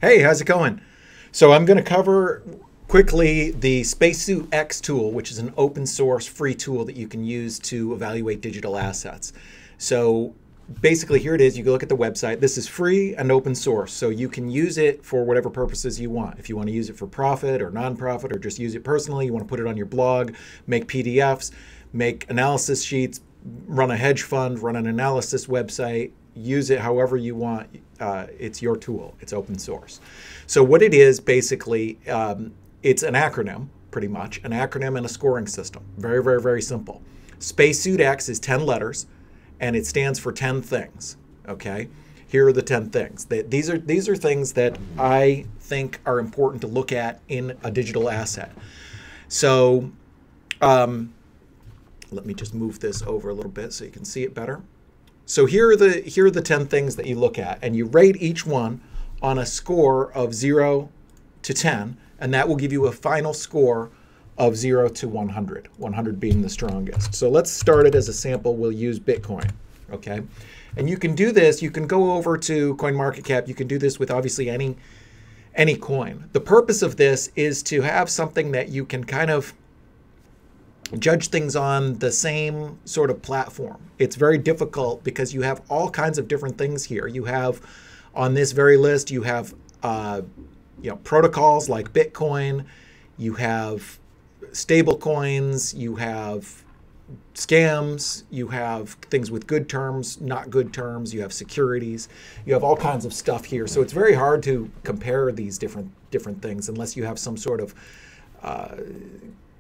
Hey, how's it going? So I'm going to cover quickly the SpaceSuit X tool, which is an open source free tool that you can use to evaluate digital assets. So basically here it is. You can look at the website. This is free and open source, so you can use it for whatever purposes you want. If you want to use it for profit or nonprofit or just use it personally, you want to put it on your blog, make PDFs, make analysis sheets, run a hedge fund, run an analysis website, use it however you want. It's your tool. It's open source. So what it is basically, it's an acronym, pretty much, an acronym and a scoring system. Very, very, very simple. SpaceSuit X is 10 letters, and it stands for 10 things. Okay, here are the 10 things. These are things that I think are important to look at in a digital asset. So let me just move this over a little bit so you can see it better. So here are the 10 things that you look at, and you rate each one on a score of 0 to 10, and that will give you a final score of 0 to 100, 100 being the strongest. So let's start it as a sample. We'll use Bitcoin, okay? And you can do this, you can go over to CoinMarketCap, you can do this with obviously any coin. The purpose of this is to have something that you can kind of judge things on the same sort of platform. It's very difficult because you have all kinds of different things here. You have, on this very list, you have protocols like Bitcoin, you have stable coins, you have scams, you have things with good terms, not good terms, you have securities, you have all kinds of stuff here. So it's very hard to compare these different things unless you have some sort of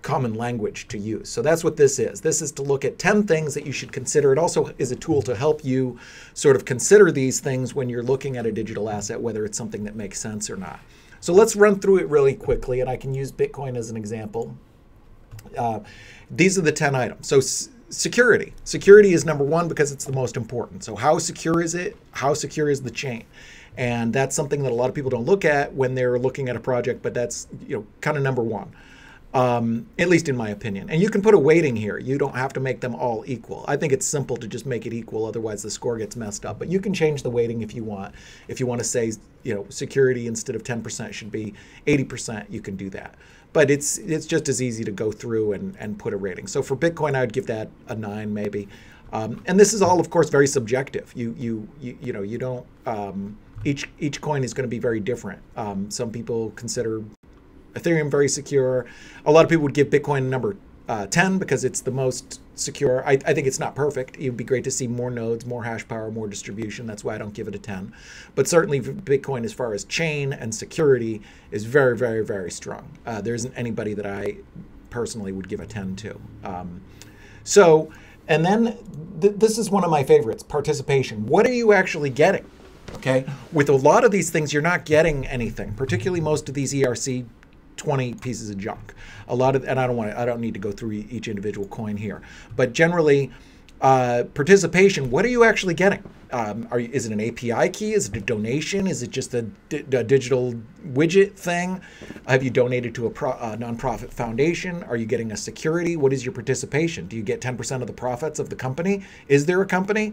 common language to use. So that's what this is. This is to look at 10 things that you should consider. It also is a tool to help you sort of consider these things when you're looking at a digital asset, whether it's something that makes sense or not. So let's run through it really quickly, and I can use Bitcoin as an example. These are the 10 items. So security. Security is number one because it's the most important. So how secure is it? How secure is the chain? And that's something that a lot of people don't look at when they're looking at a project, but that's kind of number one. At least in my opinion. And you can put a weighting here. You don't have to make them all equal. I think it's simple to just make it equal, otherwise the score gets messed up. But you can change the weighting if you want. If you want to say, security instead of 10% should be 80%, you can do that. But it's just as easy to go through and put a rating. So for Bitcoin, I would give that a 9 maybe. And this is all, of course, very subjective. You don't. Each coin is going to be very different. Some people consider Ethereum very secure. A lot of people would give Bitcoin number 10 because it's the most secure. I think it's not perfect. It would be great to see more nodes, more hash power, more distribution. That's why I don't give it a 10. But certainly Bitcoin, as far as chain and security, is very, very, very strong. There isn't anybody that I personally would give a 10 to. And then this is one of my favorites, participation. What are you actually getting? Okay, with a lot of these things, you're not getting anything, particularly most of these ERC 20 pieces of junk. And I don't need to go through each individual coin here, but generally participation, what are you actually getting? Is it an API key? Is it a donation? Is it just a digital widget thing? Have you donated to a nonprofit foundation? Are you getting a security? What is your participation? Do you get 10% of the profits of the company? Is there a company?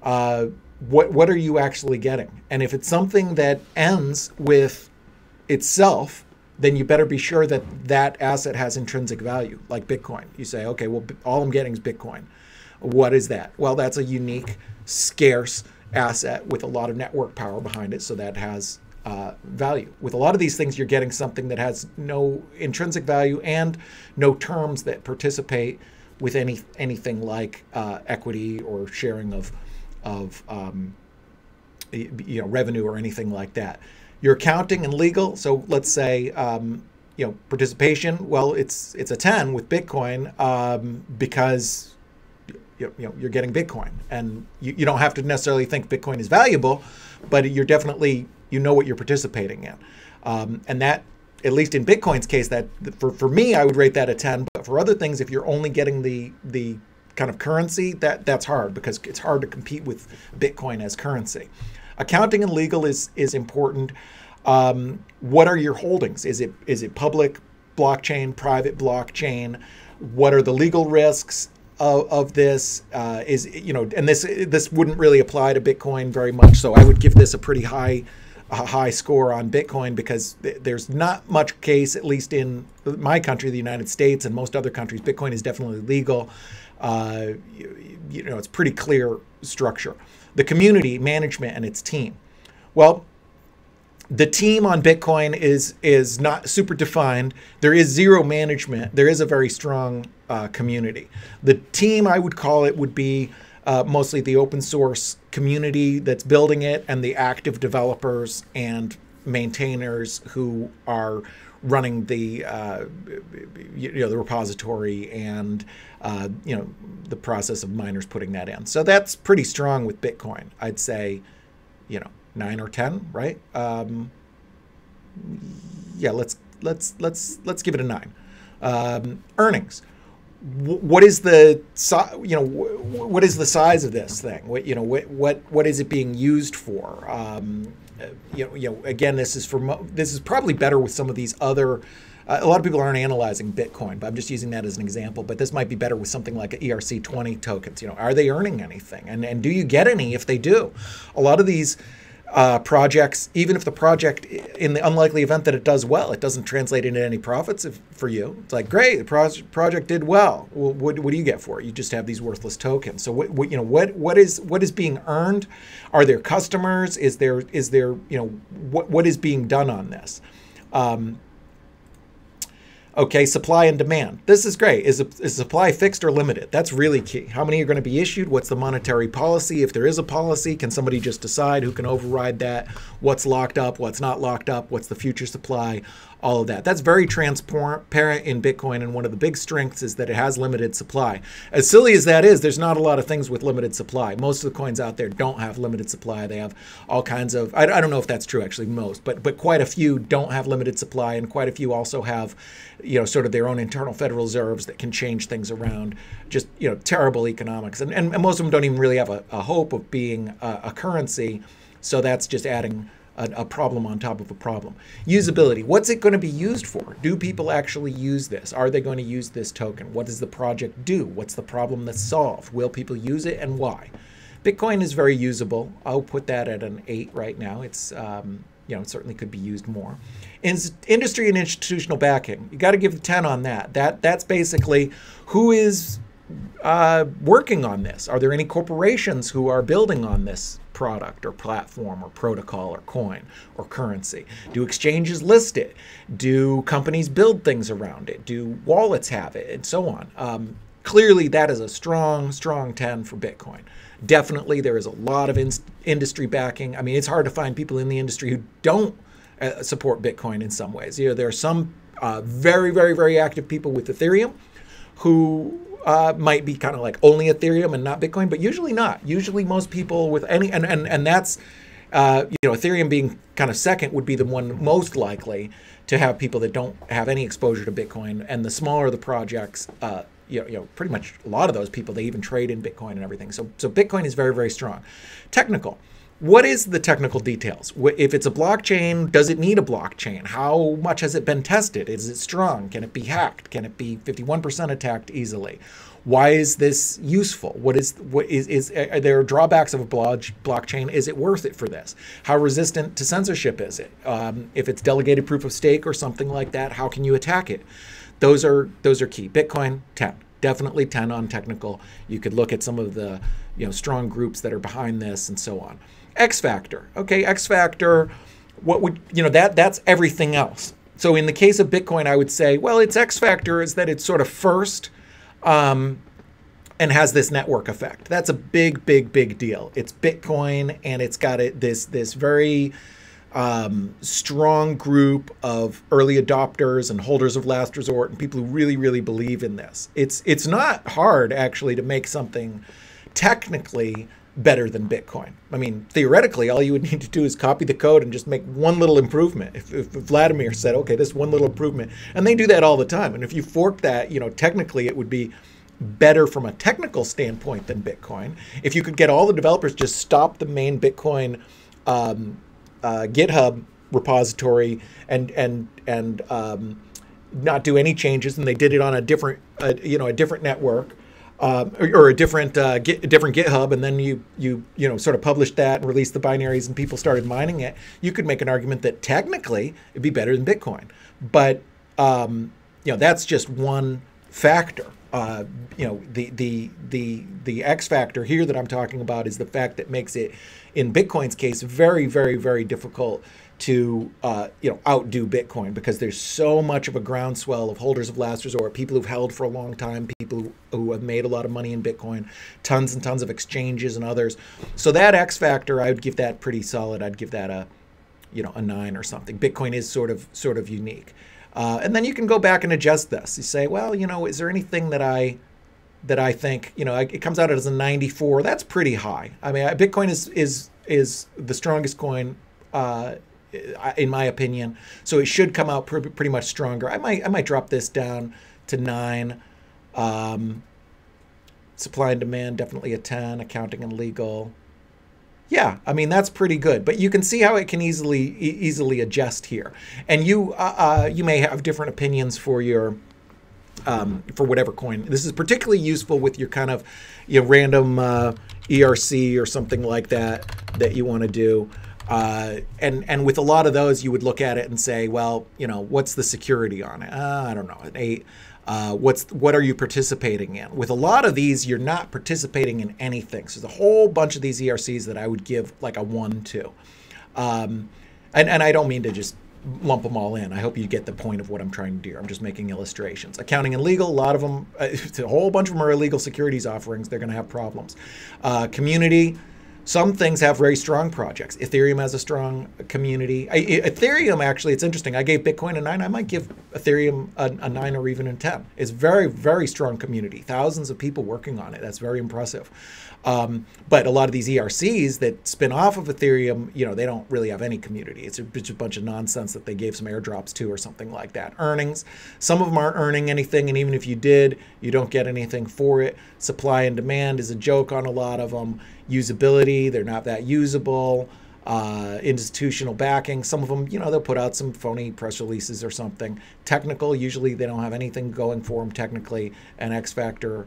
What are you actually getting? And if it's something that ends with itself, then you better be sure that that asset has intrinsic value, like Bitcoin. You say, okay, well, all I'm getting is Bitcoin. What is that? Well, that's a unique, scarce asset with a lot of network power behind it, so that has value. With a lot of these things, you're getting something that has no intrinsic value and no terms that participate with anything like equity or sharing of revenue or anything like that. Your accounting and legal. So let's say participation. Well, it's a 10 with Bitcoin because you're getting Bitcoin, and you don't have to necessarily think Bitcoin is valuable, but you're definitely what you're participating in, and that, at least in Bitcoin's case, that for me, I would rate that a 10. But for other things, if you're only getting the kind of currency, that's hard because it's hard to compete with Bitcoin as currency. Accounting and legal is important. What are your holdings? Is it public blockchain, private blockchain? What are the legal risks of this? And this wouldn't really apply to Bitcoin very much, so I would give this a pretty high a high score on Bitcoin because there's not much case, at least in my country, the United States, and most other countries. Bitcoin is definitely legal. It's pretty clear structure. The community management and its team. Well, the team on Bitcoin is not super defined. There is zero management. There is a very strong community. The team, I would call it, would be mostly the open source community that's building it and the active developers and maintainers who are running the the repository and the process of miners putting that in. So that's pretty strong with Bitcoin. I'd say 9 or 10, right? Yeah, let's give it a 9. Earnings. What is the what is the size of this thing? What is it being used for? Again, this is probably better with some of these other. A lot of people aren't analyzing Bitcoin, but I'm just using that as an example. But this might be better with something like ERC20 tokens. Are they earning anything? And do you get any if they do? A lot of these projects, even if the project, in the unlikely event that it does well, it doesn't translate into any profits for you. It's like, great, the project did well. What do you get for it? You just have these worthless tokens. So what is being earned? Are there customers? Is there what is being done on this? Okay, supply and demand. This is great. Is supply fixed or limited? That's really key. How many are going to be issued? What's the monetary policy? If there is a policy, can somebody just decide who can override that? What's locked up? What's not locked up? What's the future supply? All of that. That's very transparent in Bitcoin, and one of the big strengths is that it has limited supply. As silly as that is, there's not a lot of things with limited supply. Most of the coins out there don't have limited supply. They have all kinds of, I don't know if that's true actually, most, but quite a few don't have limited supply, and quite a few also have sort of their own internal Federal Reserves that can change things around. Just terrible economics, and most of them don't even really have a hope of being a currency. So that's just adding a problem on top of a problem. Usability. What's it going to be used for? Do people actually use this? Are they going to use this token? What does the project do? What's the problem that's solved? Will people use it, and why? Bitcoin is very usable. I'll put that at an 8 right now. It's it certainly could be used more. Industry and institutional backing. You got to give a 10 on that. That's basically who is working on this. Are there any corporations who are building on this product or platform or protocol or coin or currency? Do exchanges list it? Do companies build things around it? Do wallets have it? And so on. Clearly, that is a strong 10 for Bitcoin. Definitely, there is a lot of industry backing. I mean, it's hard to find people in the industry who don't support Bitcoin in some ways. There are some very, very, very active people with Ethereum who might be kind of like only Ethereum and not Bitcoin, but usually not. Usually most people with any, and that's, Ethereum being kind of second would be the one most likely to have people that don't have any exposure to Bitcoin. And the smaller the projects, pretty much a lot of those people, they even trade in Bitcoin and everything. So Bitcoin is very, very strong. Technical. What is the technical details? If it's a blockchain, does it need a blockchain? How much has it been tested? Is it strong? Can it be hacked? Can it be 51% attacked easily? Why is this useful? Are there drawbacks of a blockchain? Is it worth it for this? How resistant to censorship is it? If it's delegated proof of stake or something like that, how can you attack it? Those are key. Bitcoin, 10. Definitely 10 on technical. You could look at some of the strong groups that are behind this and so on. X factor. Okay, X factor, what would, that's everything else. So in the case of Bitcoin, I would say, well, its X factor is that it's sort of first and has this network effect. That's a big, big, big deal. It's Bitcoin, and it's got this very strong group of early adopters and holders of last resort and people who really, really believe in this. It's not hard actually to make something technically better than Bitcoin. I mean, theoretically, all you would need to do is copy the code and just make one little improvement. If Vladimir said, okay, this one little improvement, and they do that all the time. And if you fork that, technically it would be better from a technical standpoint than Bitcoin. If you could get all the developers just stop the main Bitcoin GitHub repository and not do any changes, and they did it on a different, a different network. or a different different GitHub, and then you know sort of published that and released the binaries, and people started mining it, you could make an argument that technically it'd be better than Bitcoin. But you know, that's just one factor. You know, the X factor here that I'm talking about is the fact that makes it, in Bitcoin's case, very, very, very difficult to you know, outdo Bitcoin, because there's so much of a groundswell of holders of last resort, people who've held for a long time, people who have made a lot of money in Bitcoin, tons and tons of exchanges and others. So that X factor, I would give that pretty solid. I'd give that a, you know, a 9 or something. Bitcoin is sort of unique. And then you can go back and adjust this. You say, well, you know, is there anything that I think, you know, it comes out as a 94. That's pretty high. I mean, Bitcoin is the strongest coin, in my opinion. So it should come out pretty much stronger. I might drop this down to 9. Supply and demand, definitely a 10. Accounting and legal. Yeah, I mean, that's pretty good, but you can see how it can easily adjust here. And you may have different opinions for your for whatever coin. This is particularly useful with your kind of, you know, random ERC or something like that you want to do. And with a lot of those, you would look at it and say, well, you know, what's the security on it? I don't know, an 8. What are you participating in? With a lot of these, you're not participating in anything. So there's a whole bunch of these ERCs that I would give like a 1 to. And I don't mean to just lump them all in. I hope you get the point of what I'm trying to do. I'm just making illustrations. Accounting and legal, a lot of them, a whole bunch of them are illegal securities offerings. They're going to have problems. Community. Some things have very strong projects. Ethereum has a strong community. Ethereum, actually, it's interesting. I gave Bitcoin a 9. I might give Ethereum a 9 or even a 10. It's very, very strong community. Thousands of people working on it. That's very impressive. But a lot of these ERCs that spin off of Ethereum, you know, they don't really have any community. It's a bunch of nonsense that they gave some airdrops to or something like that. Earnings. Some of them aren't earning anything, and even if you did, you don't get anything for it. Supply and demand is a joke on a lot of them. Usability, they're not that usable. Institutional backing, some of them, you know, they'll put out some phony press releases or something. Technical, usually they don't have anything going for them technically. And X factor,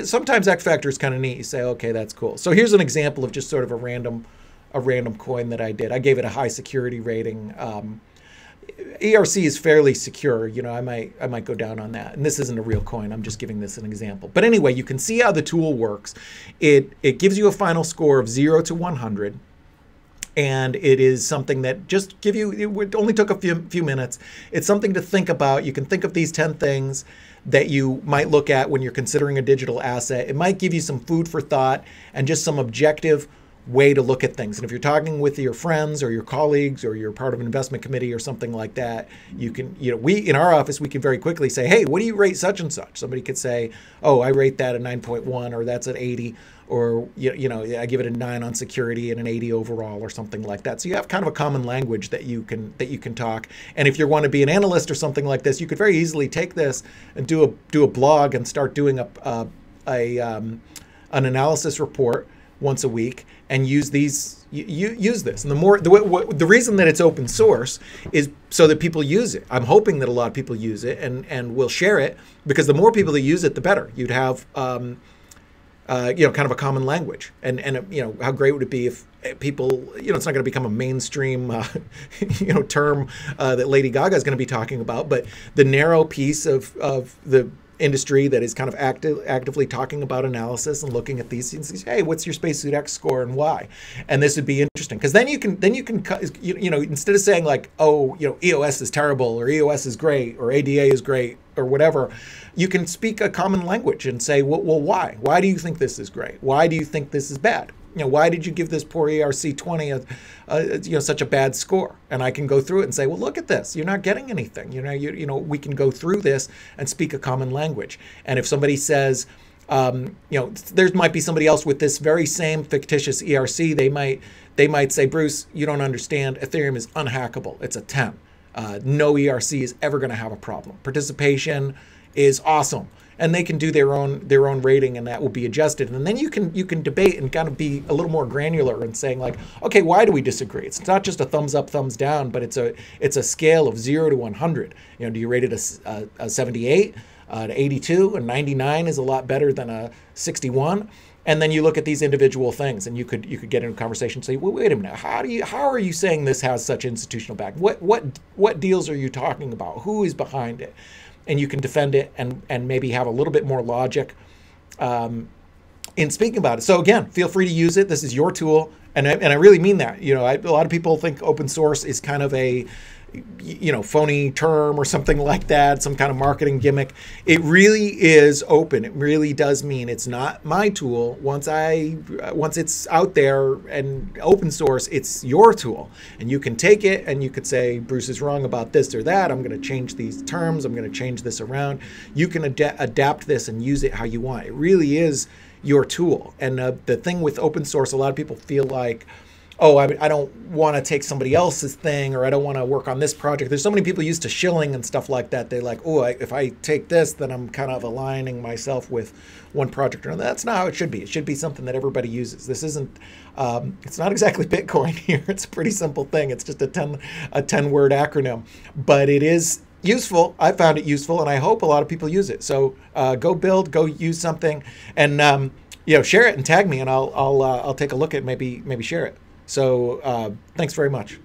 sometimes X factor is kind of neat. You say, okay, that's cool. So here's an example of just sort of a random coin that I did. I gave it a high security rating. ERC is fairly secure. You know, I might go down on that. And this isn't a real coin. I'm just giving this an example. But anyway, you can see how the tool works. It gives you a final score of 0 to 100. And it is something that just it only took a few minutes. It's something to think about. You can think of these 10 things that you might look at when you're considering a digital asset. It might give you some food for thought and just some objective way to look at things. And if you're talking with your friends or your colleagues, or you're part of an investment committee or something like that, you can, you know, we in our office, we can very quickly say, hey, what do you rate such and such? Somebody could say, oh, I rate that a 9.1, or that's an 80, or, you know, I give it a 9 on security and an 80 overall, or something like that. So you have kind of a common language that you can talk. And if you want to be an analyst or something like this, you could very easily take this and do a blog and start doing an analysis report once a week, and use these. Use this. And the reason that it's open source is so that people use it. I'm hoping that a lot of people use it and will share it, because the more people that use it, the better. You'd have you know, kind of a common language. And you know, how great would it be if people, you know, it's not going to become a mainstream you know, term that Lady Gaga is going to be talking about, but the narrow piece of the industry that is kind of actively talking about analysis and looking at these things. Hey, what's your SpaceSuit X score and why? And this would be interesting, because then you can you know, instead of saying like, oh, you know, EOS is terrible, or EOS is great, or ADA is great, or whatever, you can speak a common language and say, well, why? Why do you think this is great? Why do you think this is bad? You know, why did you give this poor ERC 20 you know, such a bad score? And I can go through it and say, well, look at this. You're not getting anything. You know, we can go through this and speak a common language. And if somebody says, you know, there might be somebody else with this very same fictitious ERC, they might say, Bruce, you don't understand. Ethereum is unhackable. It's a 10. No ERC is ever going to have a problem. Participation is awesome. And they can do their own rating, and that will be adjusted. And then you can debate and kind of be a little more granular and saying like, okay, why do we disagree? It's not just a thumbs up, thumbs down, but it's a scale of 0 to 100. You know, do you rate it a 78? An 82, a 99 is a lot better than a 61. And then you look at these individual things, and you could get into a conversation and say, well, wait a minute, how are you saying this has such institutional back? What deals are you talking about? Who is behind it? And you can defend it and maybe have a little bit more logic in speaking about it. So again, feel free to use it. This is your tool, and I really mean that. You know, a lot of people think open source is kind of a phony term or something like that, some kind of marketing gimmick. It really is open. It really does mean it's not my tool. Once it's out there and open source, it's your tool. And you can take it and you could say, Bruce is wrong about this or that. I'm going to change these terms. I'm going to change this around. You can adapt this and use it how you want. It really is your tool. And the thing with open source, a lot of people feel like, oh, I don't want to take somebody else's thing, or I don't want to work on this project. There's so many people used to shilling and stuff like that. They're like, oh, if I take this, then I'm kind of aligning myself with one project or another. That's not how it should be. It should be something that everybody uses. This isn't, it's not exactly Bitcoin here. It's a pretty simple thing. It's just a 10-word acronym, but it is useful. I found it useful, and I hope a lot of people use it. So go build, go use something, and share it and tag me, and I'll take a look at maybe share it. So thanks very much.